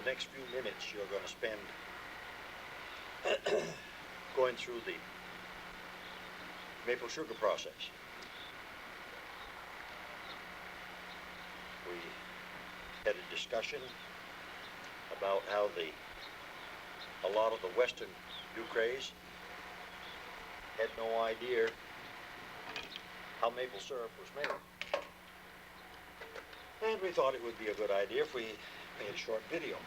next few minutes you're going to spend going through the maple sugar process. We had a discussion about how a lot of the western Ducrets had no idea how maple syrup was made. And we thought it would be a good idea if we made a short video.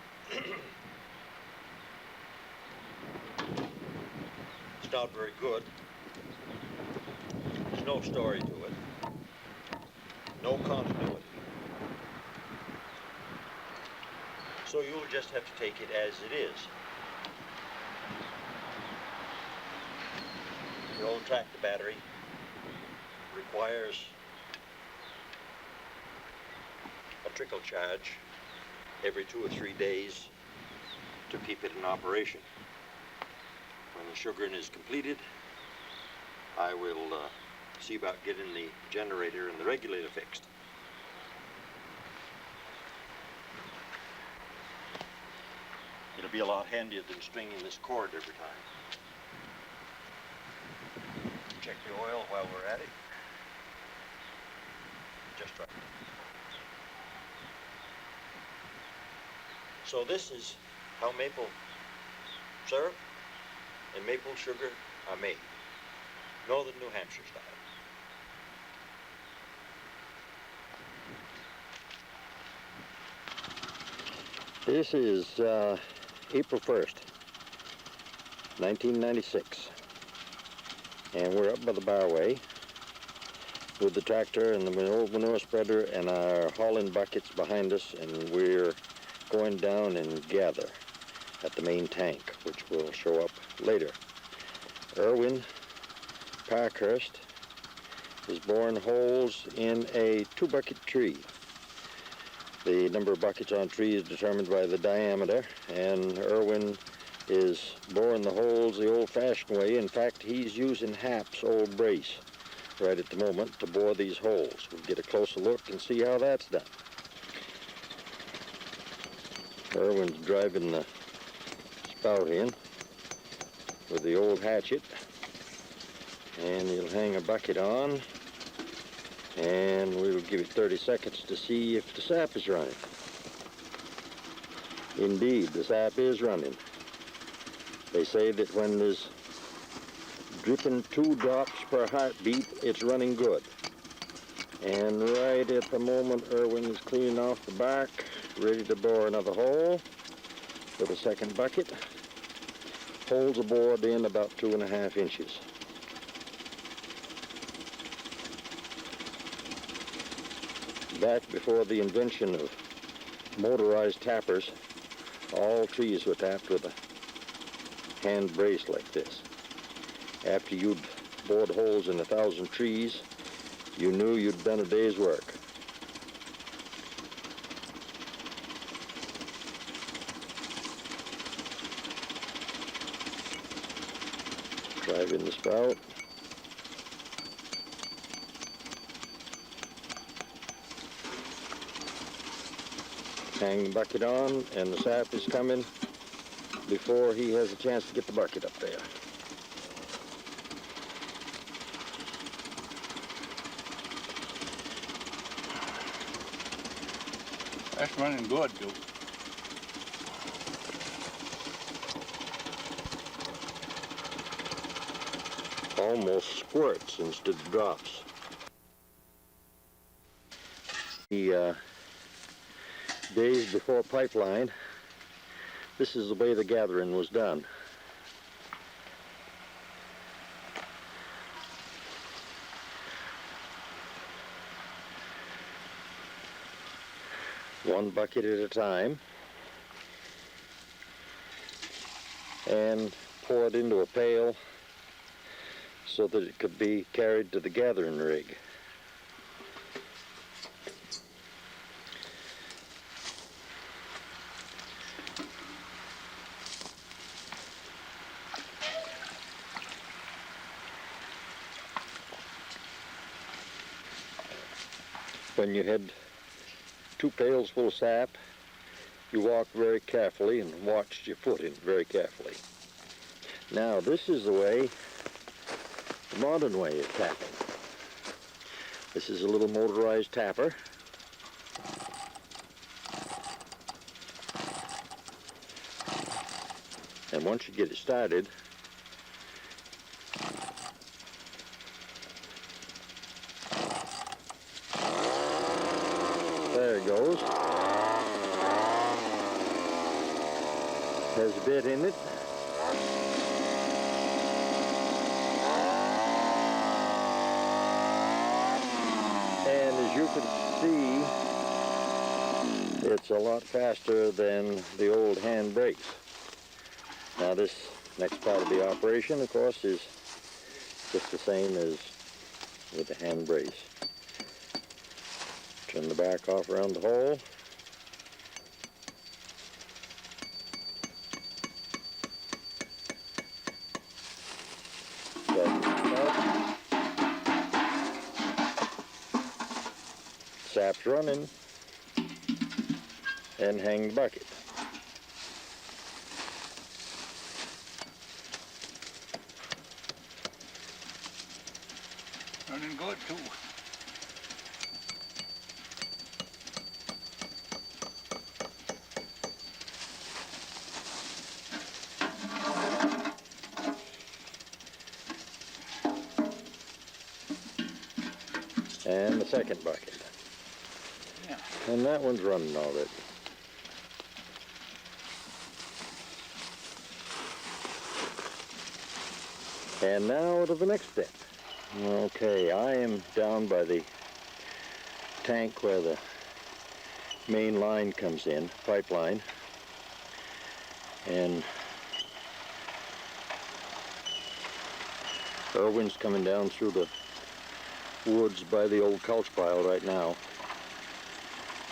It's not very good. There's no story to it. No continuity. So you'll just have to take it as it is. The old tractor battery requires a trickle charge every 2 or 3 days to keep it in operation. When the sugaring is completed, I will see about getting the generator and the regulator fixed. It'll be a lot handier than stringing this cord every time. Check the oil while we're at it. Just right. So this is how maple syrup and maple sugar are made. Northern New Hampshire style. This is April 1st, 1996. And we're up by the barway with the tractor and the old manure spreader and our hauling buckets behind us, and we're going down and gather at the main tank, which will show up later. Irwin Parkhurst is boring holes in a 2-bucket tree. The number of buckets on a tree is determined by the diameter, and Irwin is boring the holes the old-fashioned way. In fact, he's using Hap's old brace right at the moment to bore these holes. We'll get a closer look and see how that's done. Irwin's driving the spout in with the old hatchet, and he'll hang a bucket on, and we'll give it 30 seconds to see if the sap is running. Indeed, the sap is running. They say that when there's dripping 2 drops per heartbeat, it's running good. And right at the moment, Irwin is cleaning off the bark, ready to bore another hole with a second bucket. Holes are bored in about 2.5 inches. Back before the invention of motorized tappers, all trees were tapped with a hand brace like this. After you'd bored holes in 1,000 trees, you knew you'd done a day's work. Drive in the spout. Hang the bucket on, and the sap is coming before he has a chance to get the bucket up there. That's running good, Duke. Almost squirts instead of drops. The days before pipeline, this is the way the gathering was done. One bucket at a time, and poured into a pail so that it could be carried to the gathering rig. When you had 2 pails full of sap you walk very carefully and watch your footing very carefully. Now, this is the way, the modern way of tapping. This is a little motorized tapper. And once you get it started, there it goes. Has a bit in it. And as you can see, it's a lot faster than the old hand brakes. Now this next part of the operation, of course, is just the same as with the hand brace. Turn the back off around the hole. Sap's running, and hang the bucket. Running good too. And the second bucket. Yeah. And that one's running already. And now to the next step. Okay, I am down by the tank where the main line comes in, pipeline. And Irwin's coming down through the woods by the old couch pile right now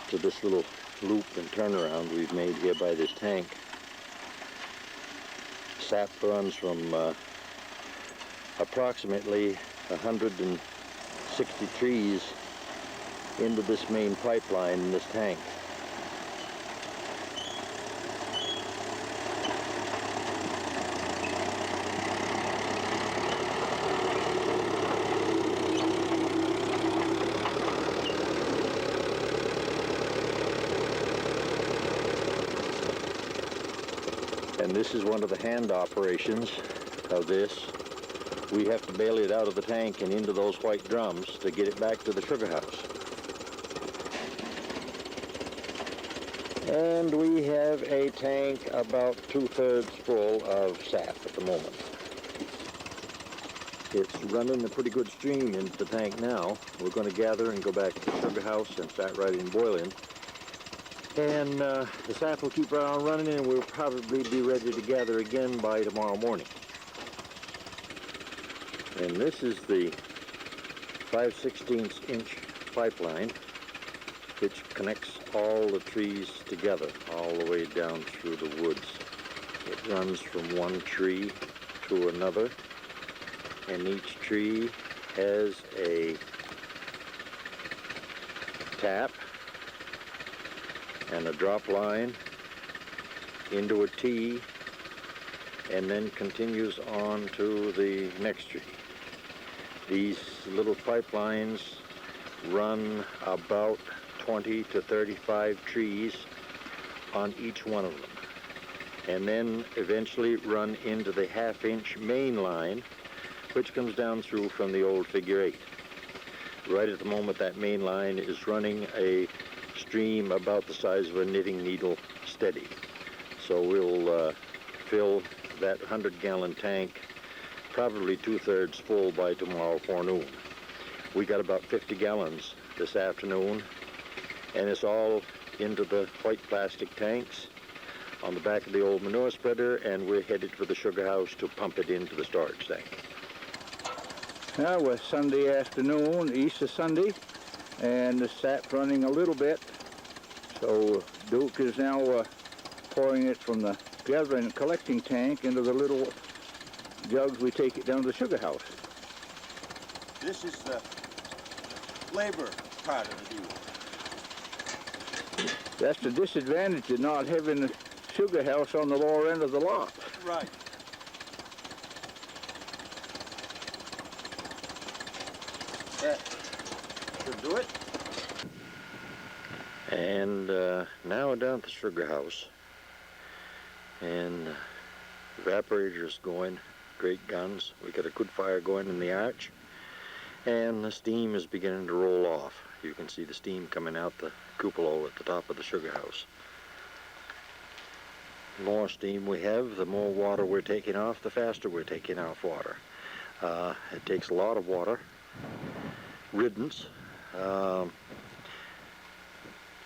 to this little loop and turnaround we've made here by this tank. Sap runs from approximately 160 trees into this main pipeline in this tank. And this is one of the hand operations of this. We have to bail it out of the tank and into those white drums to get it back to the sugar house. And we have a tank about 2/3 full of sap at the moment. It's running a pretty good stream into the tank now. We're going to gather and go back to the sugar house and start right in boiling. And the sap will keep on running, and we'll probably be ready to gather again by tomorrow morning. And this is the 5/16 inch pipeline which connects all the trees together all the way down through the woods. It runs from one tree to another, and each tree has a tap and a drop line into a T, and then continues on to the next tree. These little pipelines run about 20 to 35 trees on each one of them, and then eventually run into the 1/2 inch main line, which comes down through from the old figure 8. Right at the moment, that main line is running a stream about the size of a knitting needle steady. So we'll fill that 100-gallon tank probably 2/3 full by tomorrow forenoon. We got about 50 gallons this afternoon, and it's all into the white plastic tanks on the back of the old manure spreader, and we're headed for the sugar house to pump it into the storage tank. Now it was Sunday afternoon, Easter Sunday, and the sap's running a little bit. So Duke is now pouring it from the gathering and collecting tank into the little jugs we take it down to the sugar house. This is the labor part of the deal. That's the disadvantage of not having a sugar house on the lower end of the lot. Right. That should do it. And now we're down at the sugar house, and evaporator's going, great guns. We got a good fire going in the arch, and the steam is beginning to roll off. You can see the steam coming out the cupola at the top of the sugar house. The more steam we have, the more water we're taking off, the faster we're taking off water. It takes a lot of water. Riddance.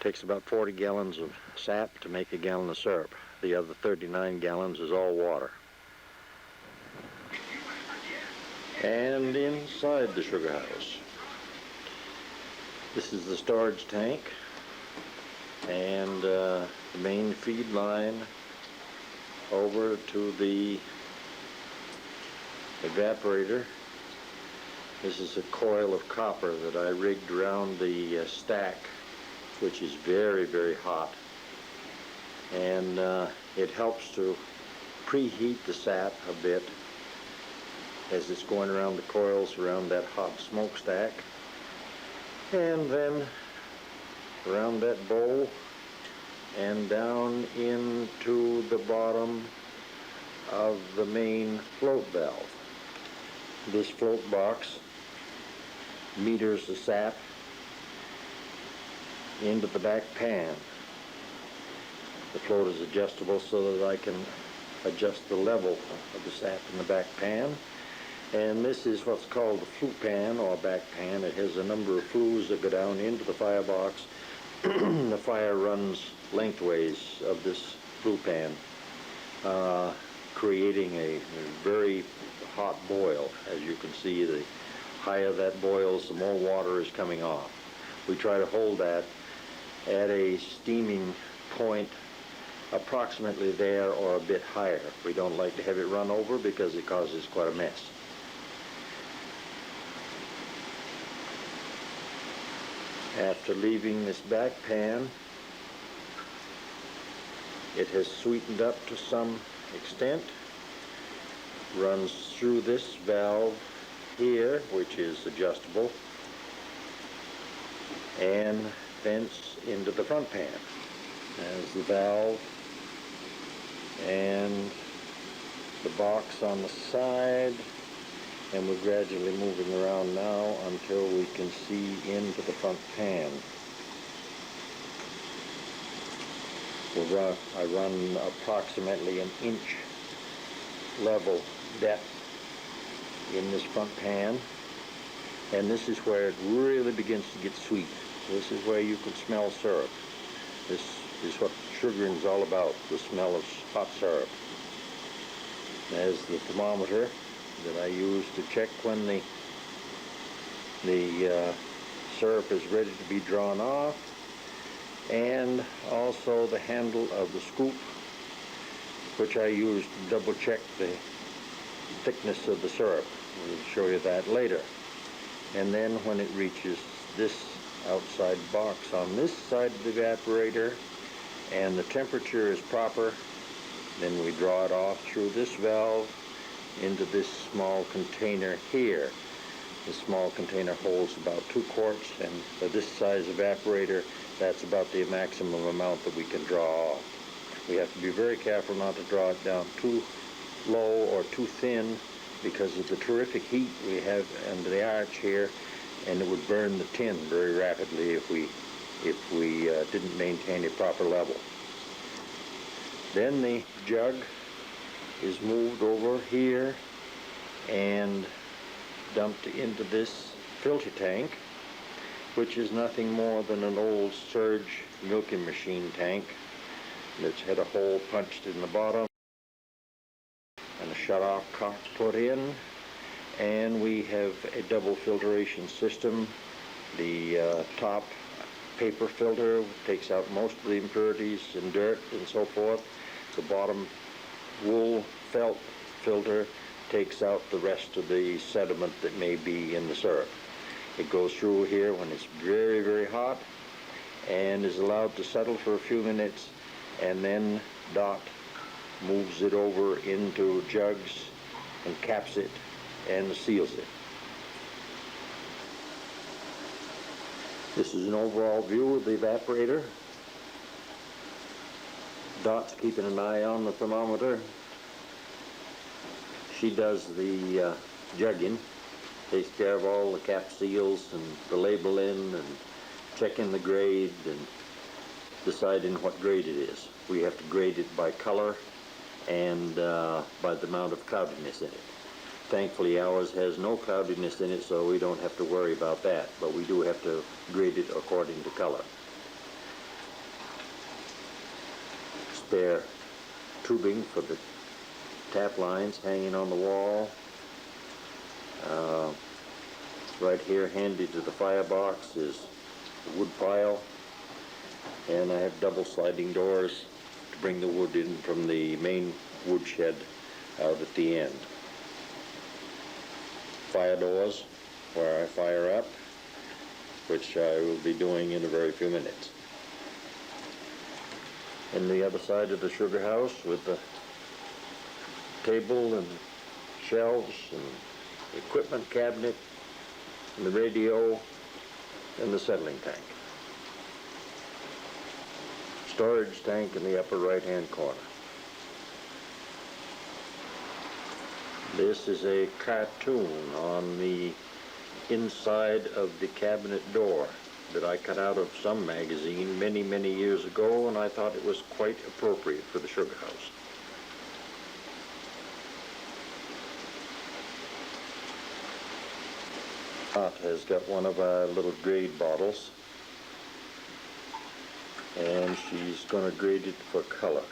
Takes about 40 gallons of sap to make a gallon of syrup. The other 39 gallons is all water. And inside the sugar house, this is the storage tank and the main feed line over to the evaporator. This is a coil of copper that I rigged around the stack, which is very, very hot. And it helps to preheat the sap a bit as it's going around the coils around that hot smokestack. And then around that bowl and down into the bottom of the main float valve. This float box meters the sap into the back pan. The float is adjustable so that I can adjust the level of the sap in the back pan. And this is what's called the flue pan or back pan. It has a number of flues that go down into the firebox. The fire runs lengthways of this flue pan, creating a very hot boil. As you can see, the higher that boils, the more water is coming off. We try to hold that at a steaming point approximately there or a bit higher. We don't like to have it run over because it causes quite a mess. After leaving this back pan, it has sweetened up to some extent, runs through this valve here, which is adjustable, and vents into the front pan. There's the valve and the box on the side, and we're gradually moving around now until we can see into the front pan. I run approximately an inch level depth in this front pan, and this is where it really begins to get sweet. This is where you can smell syrup. This is what sugaring is all about, the smell of hot syrup. There's the thermometer that I use to check when the syrup is ready to be drawn off, and also the handle of the scoop, which I use to double check the thickness of the syrup. We'll show you that later. And then when it reaches this outside box on this side of the evaporator and the temperature is proper, then we draw it off through this valve into this small container here. This small container holds about 2 quarts, and for this size evaporator, that's about the maximum amount that we can draw off. We have to be very careful not to draw it down too low or too thin because of the terrific heat we have under the arch here, and it would burn the tin very rapidly if we didn't maintain a proper level. Then the jug is moved over here and dumped into this filter tank, which is nothing more than an old Surge milking machine tank that's had a hole punched in the bottom and a shut-off cock put in, and we have a double filtration system. The top paper filter takes out most of the impurities and dirt and so forth. The bottom wool felt filter takes out the rest of the sediment that may be in the syrup. It goes through here when it's very, very hot, and is allowed to settle for a few minutes, and then Dot moves it over into jugs and caps it and seals it. This is an overall view of the evaporator. Dot's keeping an eye on the thermometer. She does the jugging, takes care of all the cap seals and the labeling and checking the grade and deciding what grade it is. We have to grade it by color and by the amount of cloudiness in it. Thankfully ours has no cloudiness in it, so we don't have to worry about that, but we do have to grade it according to color. Spare tubing for the tap lines hanging on the wall. Right here handy to the firebox is the wood pile, and I have double sliding doors to bring the wood in from the main wood shed out at the end. Fire doors where I fire up, which I will be doing in a very few minutes. And the other side of the sugar house with the table and shelves and equipment cabinet and the radio and the settling tank. Storage tank in the upper right-hand corner. This is a cartoon on the inside of the cabinet door that I cut out of some magazine many, many years ago, and I thought it was quite appropriate for the sugar house. Dot has got one of our little grade bottles, and she's going to grade it for color.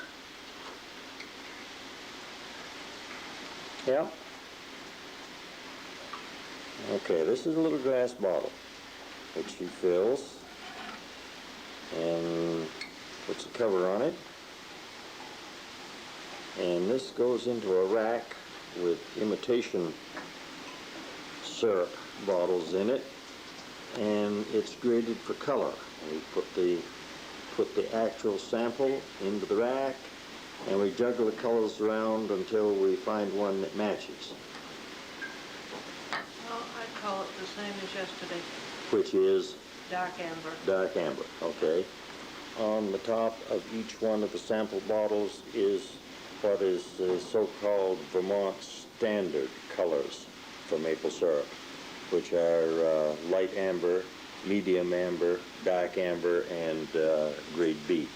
Yeah. Okay, this is a little glass bottle which she fills and puts a cover on it. And this goes into a rack with imitation syrup bottles in it, and it's graded for color. We put the actual sample into the rack, and we juggle the colors around until we find one that matches. Well, I'd call it the same as yesterday. Which is? Dark amber. Dark amber, okay. On the top of each one of the sample bottles is what is the so-called Vermont standard colors for maple syrup, which are light amber, medium amber, dark amber, and grade B.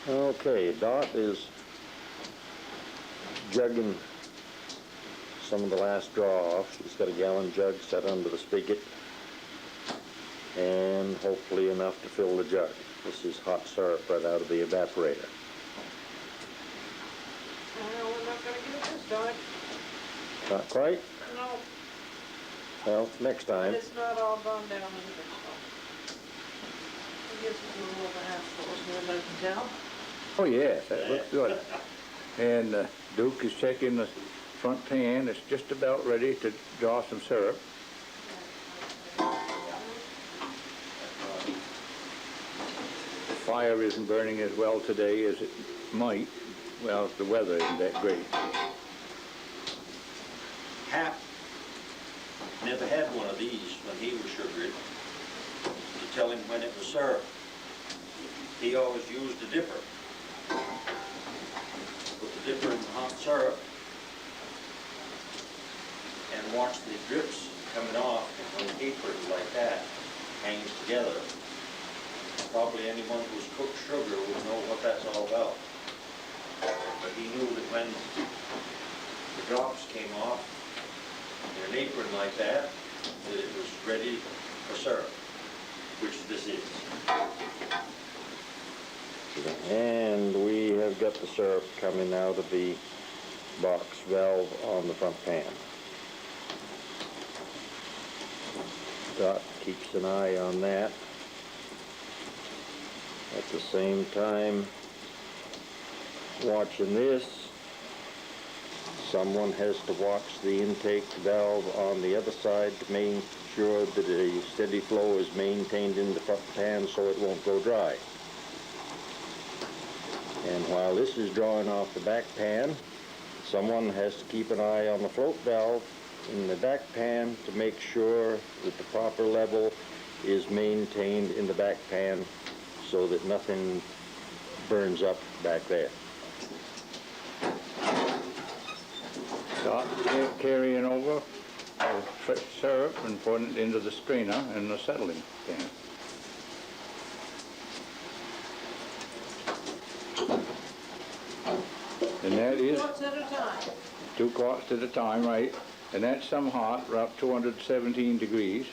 Okay, Dot is jugging some of the last draw off. She's got a gallon jug set under the spigot, and hopefully enough to fill the jug. This is hot syrup right out of the evaporator. We're not going to get this, Dot. Not quite? No. Well, next time. It's not all gone down in the so. I guess it's a little over half full, as near as I can tell. Oh yes, that looks good. And Duke is checking the front pan. It's just about ready to draw some syrup. The fire isn't burning as well today as it might. Well, the weather isn't that great. Hap never had one of these when he was sugared to tell him when it was syrup. He always used a dipper. Put the dipper in the hot syrup and watch the drips coming off on the apron like that, hangs together. Probably anyone who's cooked sugar would know what that's all about. But he knew that when the drops came off in an apron like that, that it was ready for syrup, which this is. And we have got the syrup coming out of the box valve on the front pan. Dot keeps an eye on that. At the same time, watching this, Someone has to watch the intake valve on the other side to make sure that a steady flow is maintained in the front pan so it won't go dry. And while this is drawing off the back pan, someone has to keep an eye on the float valve in the back pan to make sure that the proper level is maintained in the back pan so that nothing burns up back there. Start carrying over the syrup and putting it into the screener and the settling pan. And that is 2 quarts at a time. 2 quarts at a time, right? And that's some hot, we're up 217 degrees.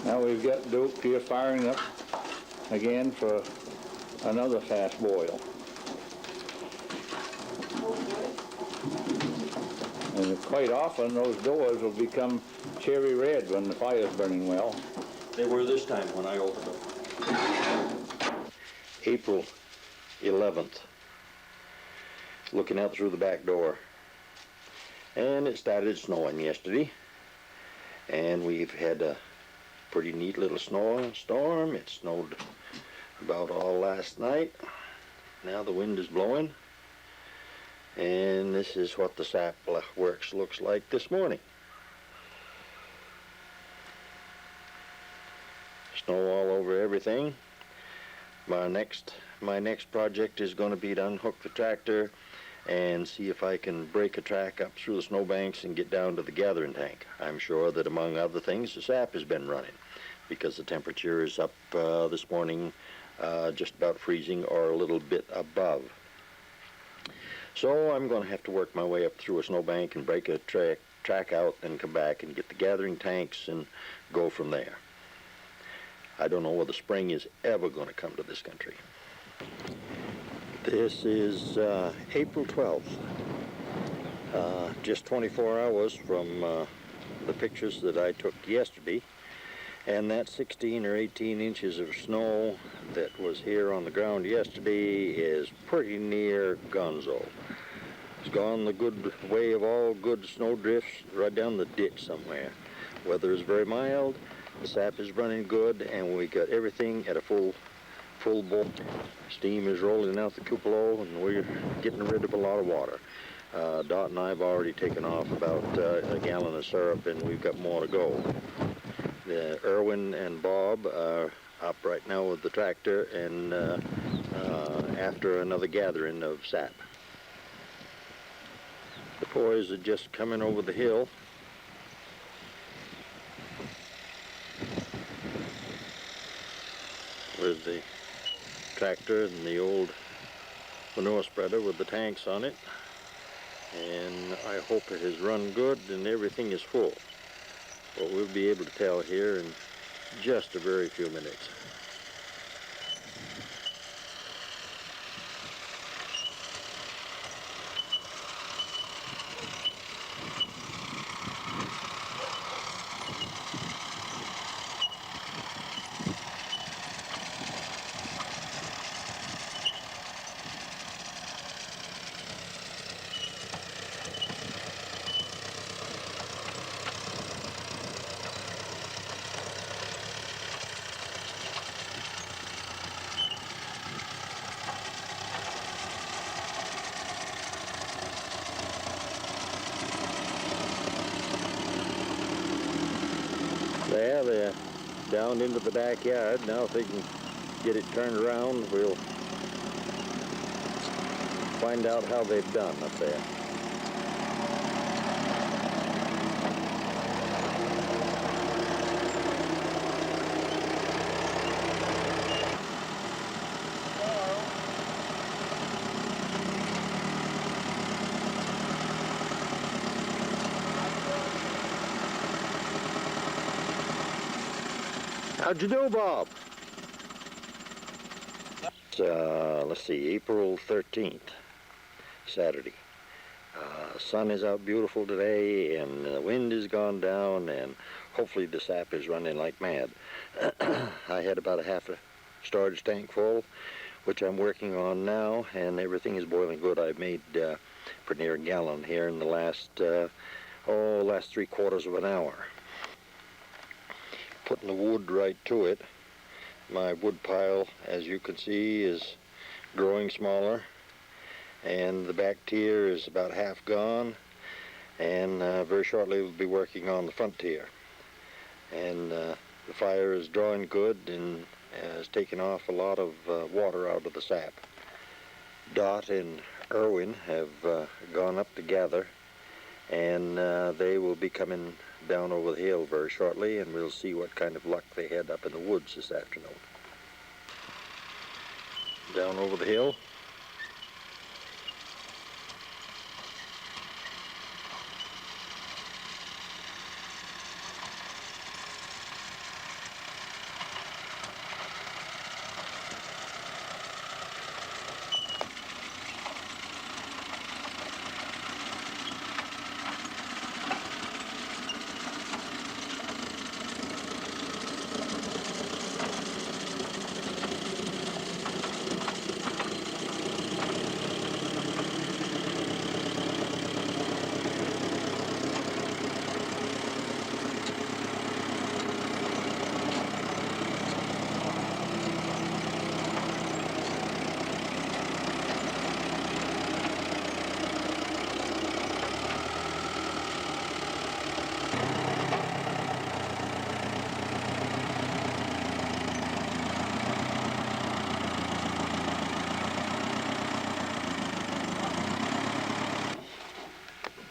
Now we've got Duke here firing up again for another fast boil. And quite often those doors will become cherry red when the fire's burning well. They were this time when I opened them. April 11th. Looking out through the back door. And it started snowing yesterday. And we've had a pretty neat little storm. It snowed about all last night. Now the wind is blowing. And this is what the sap works looks like this morning. Snow all over everything. My next project is going to be to unhook the tractor and see if I can break a track up through the snowbanks and get down to the gathering tank. I'm sure that among other things the sap has been running because the temperature is up this morning just about freezing or a little bit above. So I'm going to have to work my way up through a snowbank and break a track out and come back and get the gathering tanks and go from there. I don't know whether spring is ever going to come to this country. This is April 12th, just 24 hours from the pictures that I took yesterday, and that 16 or 18 inches of snow that was here on the ground yesterday is pretty near gonzo. It's gone the good way of all good snow drifts right down the ditch somewhere. Weather is very mild, the sap is running good, and we got everything at a full bore. Steam is rolling out the cupola, and we're getting rid of a lot of water. Dot and I have already taken off about a gallon of syrup, and we've got more to go. Irwin and Bob are up right now with the tractor and after another gathering of sap. The boys are just coming over the hill. With the tractor and the old manure spreader with the tanks on it. And I hope it has run good and everything is full. But we'll be able to tell here in just a very few minutes. There, they're down into the backyard. Now if they can get it turned around, we'll find out how they've done up there. How'd you do, Bob? Let's see, April 13th, Saturday. Sun is out beautiful today, and the wind has gone down, and hopefully the sap is running like mad. I had about a half a storage tank full. which I'm working on now, and everything is boiling good. I've made pretty near a gallon here in the last 3/4 of an hour. Putting the wood right to it. My wood pile, as you can see, is growing smaller, and the back tier is about half gone, and very shortly we'll be working on the front tier. And the fire is drawing good and has taken off a lot of water out of the sap. Dot and Irwin have gone up to gather, and they will be coming down over the hill very shortly, and we'll see what kind of luck they had up in the woods this afternoon. Down over the hill.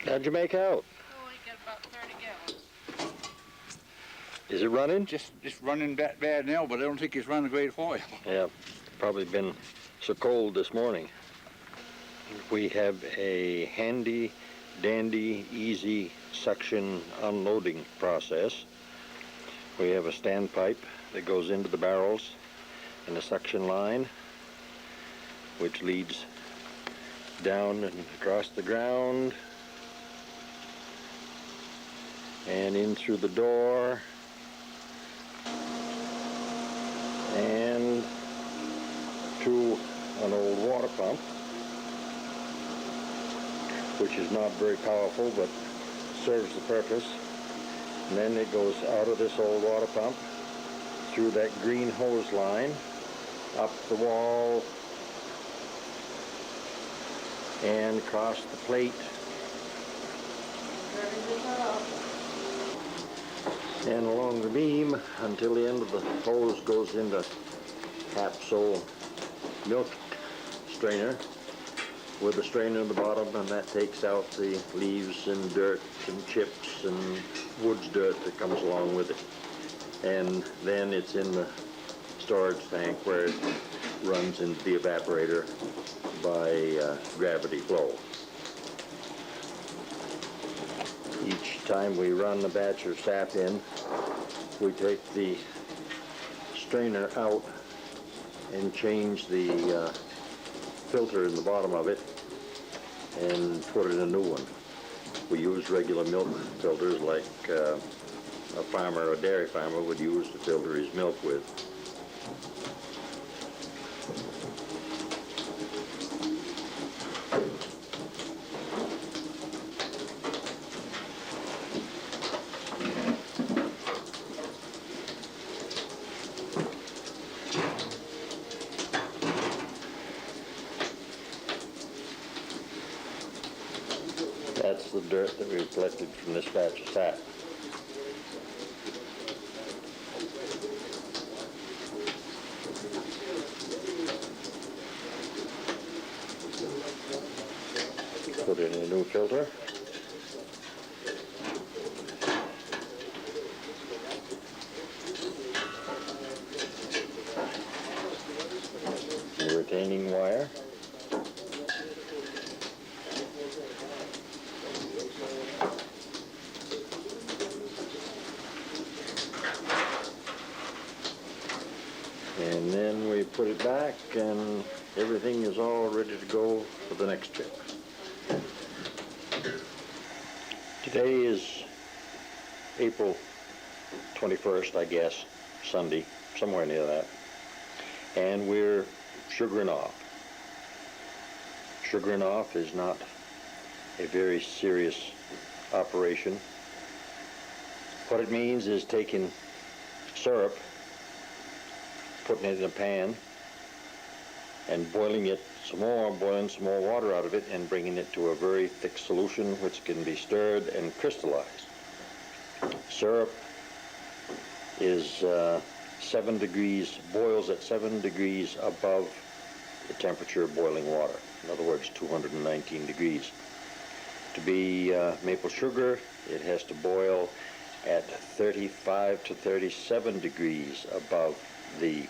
How'd you make out? Oh, I get about 30 gallons. Is it running? Just running that bad now, but I don't think it's running a great while. Yeah, probably been so cold this morning. We have a handy dandy easy suction unloading process. We have a standpipe that goes into the barrels and a suction line which leads down and across the ground and in through the door and to an old water pump, which is not very powerful but serves the purpose. And then it goes out of this old water pump through that green hose line, up the wall, and across the plate, and along the beam until the end of the hose goes into capsule milk strainer with a strainer at the bottom, and that takes out the leaves and dirt and chips and woods dirt that comes along with it. And then it's in the storage tank where it runs into the evaporator by gravity flow. Each time we run a batch of sap in, we take the strainer out and change the filter in the bottom of it and put in a new one. We use regular milk filters like a farmer, a dairy farmer, would use to filter his milk with. That's the dirt that we've collected from this batch of sap. Put in a new filter. A retaining wire. And then we put it back, and everything is all ready to go for the next trip. Today is April 21st, I guess, Sunday, somewhere near that. And we're sugaring off. Sugaring off is not a very serious operation. What it means is taking syrup, putting it in a pan, and boiling it some more, boiling some more water out of it, and bringing it to a very thick solution which can be stirred and crystallized. Syrup is 7 degrees, boils at 7 degrees above the temperature of boiling water. In other words, 219 degrees. To be maple sugar, it has to boil at 35 to 37 degrees above the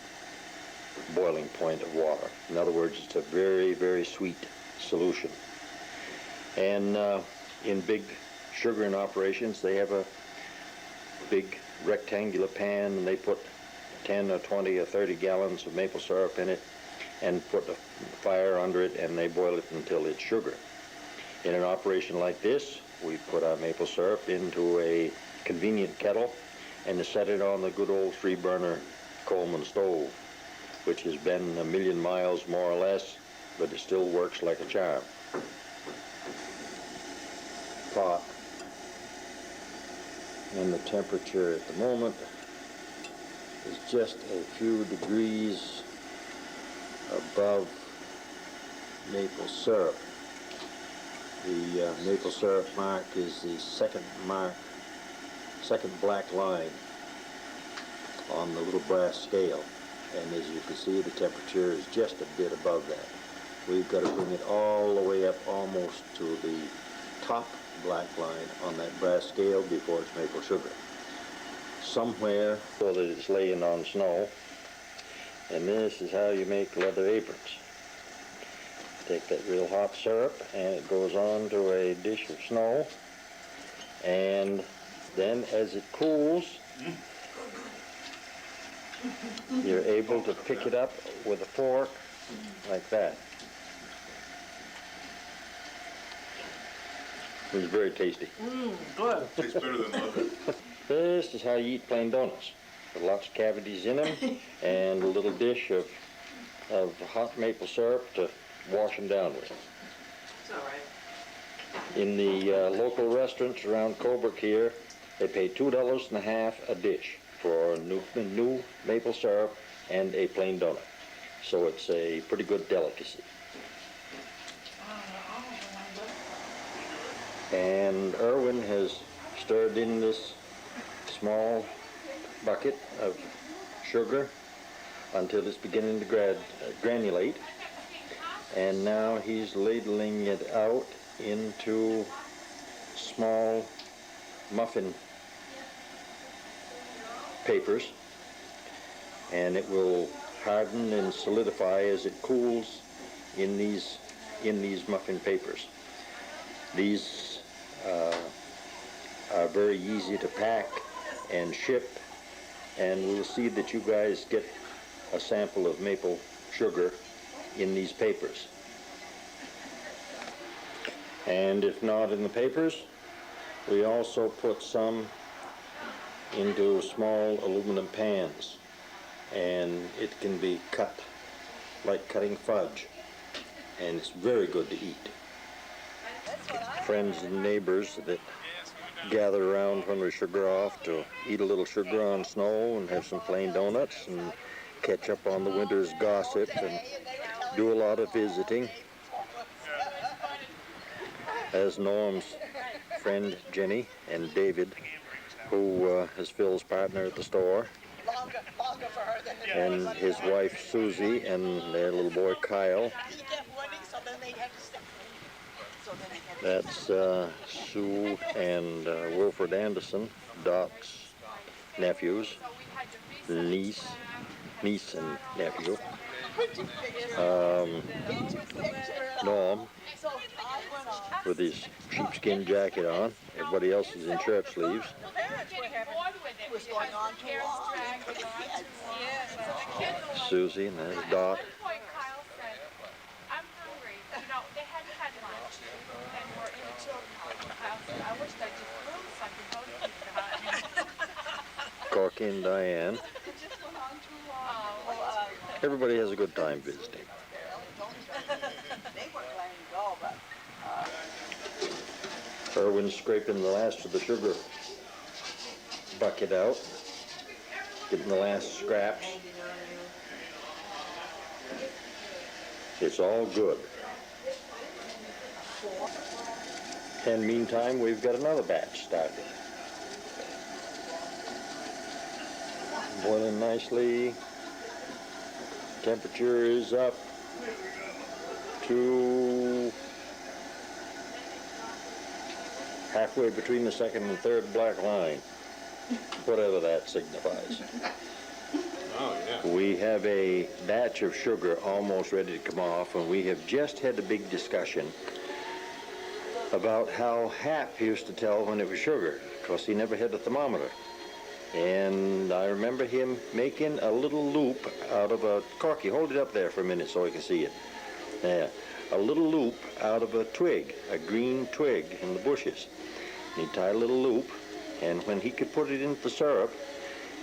boiling point of water. In other words, it's a very, very sweet solution. And in big sugaring operations, they have a big rectangular pan, and they put 10 or 20 or 30 gallons of maple syrup in it and put a fire under it, and they boil it until it's sugar. In an operation like this, we put our maple syrup into a convenient kettle and set it on the good old 3-burner Coleman stove, which has been 1,000,000 miles more or less, but it still works like a charm. Pot. And the temperature at the moment is just a few degrees above maple syrup. The maple syrup mark is the second black line on the little brass scale. And as you can see, the temperature is just a bit above that. We've got to bring it all the way up almost to the top black line on that brass scale before it's maple sugar. Somewhere so that it's laying on snow. And this is how you make leather aprons. Take that real hot syrup and it goes on to a dish of snow, and then as it cools, you're able to pick it up with a fork like that. It's very tasty. Good. Tastes better than leather. This is how you eat plain donuts, with lots of cavities in them and a little dish of hot maple syrup to wash them down with. It's all right. In the local restaurants around Colebrook here, they pay $2.50 a dish for new maple syrup and a plain donut. So it's a pretty good delicacy. And Irwin has stirred in this small bucket of sugar until it's beginning to granulate. And now he's ladling it out into small muffin papers, and it will harden and solidify as it cools in these muffin papers. These are very easy to pack and ship, and we'll see that you guys get a sample of maple sugar in these papers. And if not in the papers, we also put some into small aluminum pans, and it can be cut like cutting fudge, and it's very good to eat. Friends and neighbors that gather around when we sugar off to eat a little sugar on snow and have some plain donuts and catch up on the winter's gossip and do a lot of visiting. As Norm's friend Jenny and David, who is Phil's partner at the store, and his wife Susie and their little boy Kyle. That's Sue and Wilfred Anderson, Doc's nephews, niece and nephew. Norm with his sheepskin jacket on. Everybody else is in shirt sleeves. Susie and there's Doc. Corky and Diane. Everybody has a good time visiting. Irwin's scraping the last of the sugar bucket out, getting the last scraps. It's all good. And meantime, we've got another batch started. Boiling nicely. Temperature is up to halfway between the second and third black line, whatever that signifies. Oh, yeah. We have a batch of sugar almost ready to come off, and we have just had a big discussion about how Hap used to tell when it was sugar, because he never had a thermometer. And I remember him making a little loop out of a corky. Hold it up there for a minute so I can see it. Yeah, a little loop out of a twig, a green twig in the bushes. And he'd tie a little loop, and when he could put it into the syrup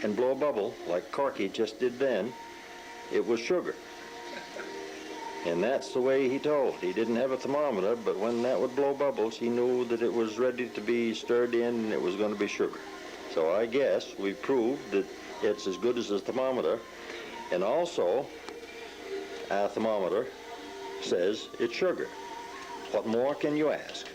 and blow a bubble, like Corky just did then, it was sugar. And that's the way he told. He didn't have a thermometer, but when that would blow bubbles, he knew that it was ready to be stirred in and it was going to be sugar. So I guess we proved that it's as good as a thermometer. And also, our thermometer says it's sugar. What more can you ask?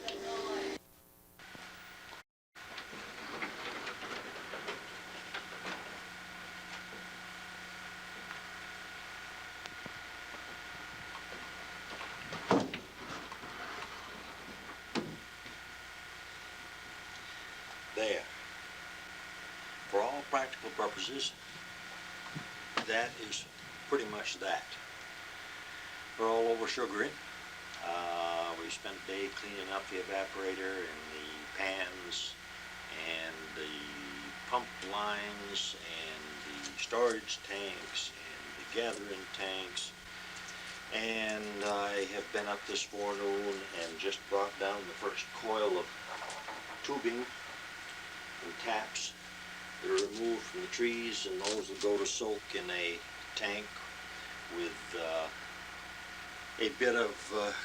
There. For all practical purposes, that is pretty much that. We're all over sugaring. We spent a day cleaning up the evaporator and the pans and the pump lines and the storage tanks and the gathering tanks. And I have been up this forenoon and just brought down the first coil of tubing and taps that are removed from the trees, and those will go to soak in a tank with a bit of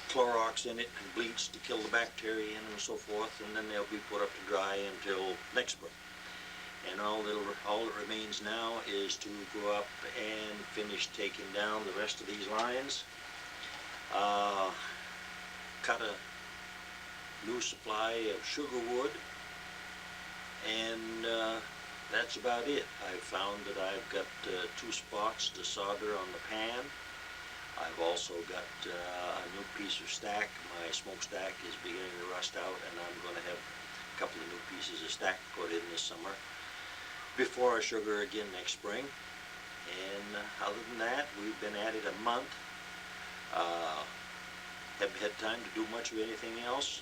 Clorox in it and bleach to kill the bacteria in and so forth, and then they'll be put up to dry until next spring. And all that remains now is to go up and finish taking down the rest of these lines, cut a new supply of sugar wood, and that's about it. I've found that I've got 2 spots to solder on the pan. I've also got a new piece of stack. My smokestack is beginning to rust out, and I'm going to have a couple of new pieces of stack put in this summer before I sugar again next spring. And other than that, we've been at it a month. Haven't had time to do much of anything else.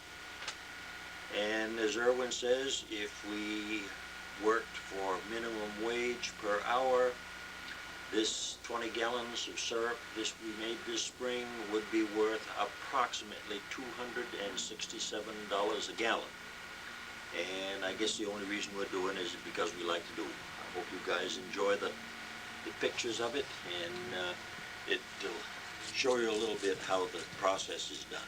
And as Irwin says, if we worked for minimum wage per hour, this 20 gallons of syrup we made this spring would be worth approximately $267 a gallon. And I guess the only reason we're doing it is because we like to do it. I hope you guys enjoy the pictures of it, and it'll show you a little bit how the process is done.